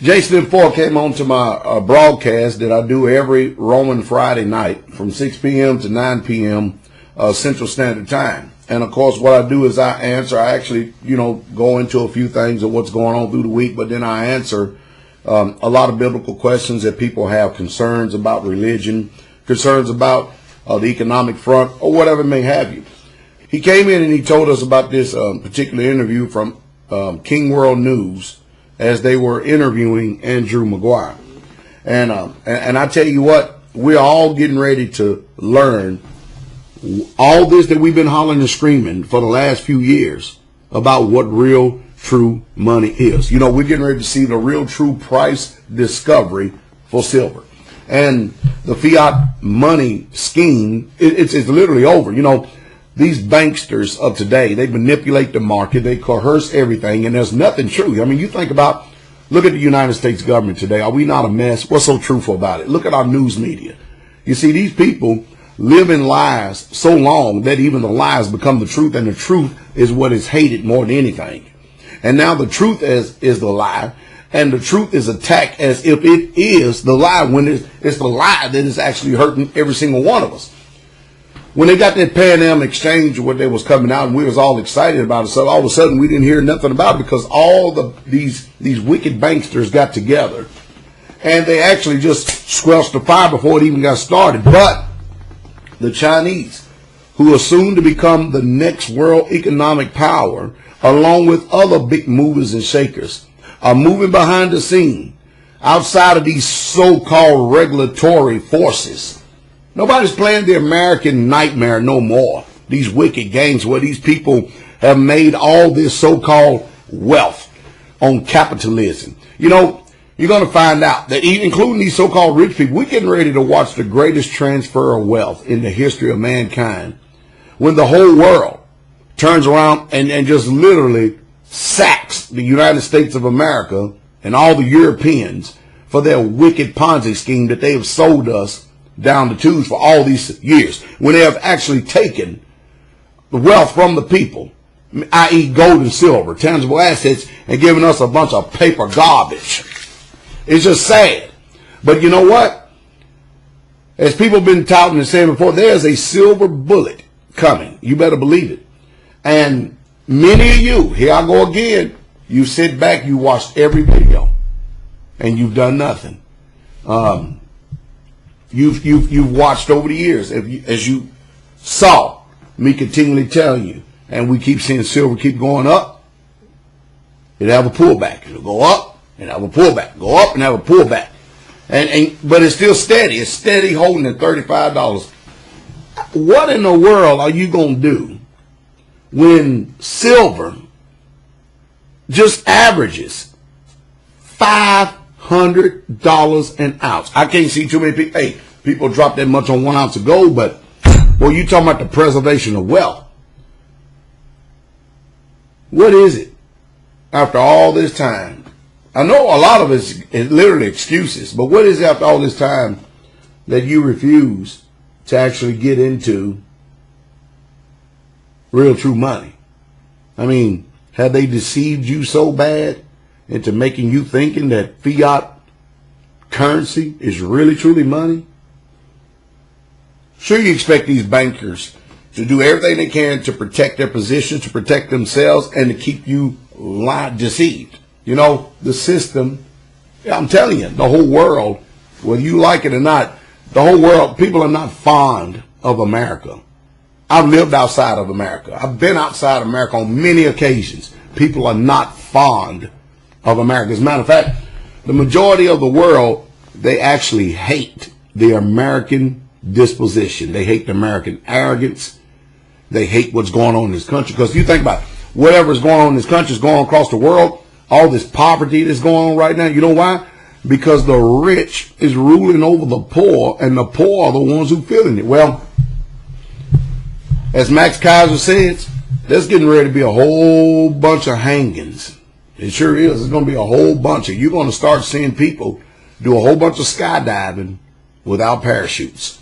Jason Four came on to my broadcast that I do every Roman Friday night from 6 p.m. to 9 p.m. Central Standard Time. And of course, what I do is I actually, go into a few things of what's going on through the week, but then I answer a lot of biblical questions that people have, concerns about religion, concerns about the economic front, or whatever it may have you. He came in and he told us about this particular interview from King World News as they were interviewing Andrew Maguire. And I tell you what, we're all getting ready to learn all this that we've been hollering and screaming for the last few years about what real true money is. We're getting ready to see the real true price discovery for silver. And the fiat money scheme, it's literally over. These banksters of today, they manipulate the market, they coerce everything, and there's nothing true. I mean, you think about, look at the United States government today. Are we not a mess? What's so truthful about it? Look at our news media. You see, these people live in lies so long that even the lies become the truth, and the truth is what is hated more than anything. And now the truth is the lie, and the truth is attacked as if it is the lie, when it's the lie that is actually hurting every single one of us. When they got that Pan Am exchange, what they was coming out, and we was all excited about it, so all of a sudden we didn't hear nothing about it because all these wicked banksters got together, and they actually just squelched the fire before it even got started. But the Chinese, who are soon to become the next world economic power, along with other big movers and shakers, are moving behind the scene outside of these so-called regulatory forces. Nobody's playing the American nightmare no more. These wicked games where these people have made all this so-called wealth on capitalism. You're going to find out that even including these so-called rich people, we're getting ready to watch the greatest transfer of wealth in the history of mankind, when the whole world turns around and just literally sacks the United States of America and all the Europeans for their wicked Ponzi scheme that they have sold us down the tubes for all these years, when they have actually taken the wealth from the people, i.e. gold and silver, tangible assets, and given us a bunch of paper garbage. It's just sad. But you know what? As people have been touting and saying before, there's a silver bullet coming. You better believe it. And many of you, here I go again, you sit back, you watched every video, and you've done nothing. You've watched over the years, as you saw me continually tell you, and we keep seeing silver keep going up. It'll have a pullback. It'll go up and have a pullback. Go up and have a pullback. But it's still steady. It's steady holding at $35. What in the world are you going to do when silver just averages $500 an ounce? I can't see too many people. Hey, people drop that much on 1 ounce of gold, but well, you talking about the preservation of wealth. What is it after all this time? I know a lot of it's literally excuses, but what is it after all this time that you refuse to actually get into real true money? I mean, have they deceived you so bad into making you thinking that fiat currency is really truly money? Sure, you expect these bankers to do everything they can to protect their position, to protect themselves, and to keep you deceived. The system, I'm telling you, the whole world, whether you like it or not, the whole world, people are not fond of America. I've lived outside of America. I've been outside of America on many occasions. People are not fond of America. As a matter of fact, the majority of the world, they actually hate the American disposition. They hate the American arrogance. They hate what's going on in this country. Because you think about it, whatever's going on in this country is going on across the world. All this poverty that's going on right now. You know why? Because the rich is ruling over the poor, and the poor are the ones who feeling it. Well, as Max Kaiser says, there's getting ready to be a whole bunch of hangings. It sure is. There's going to be a whole bunch of. You're going to start seeing people do a whole bunch of skydiving without parachutes.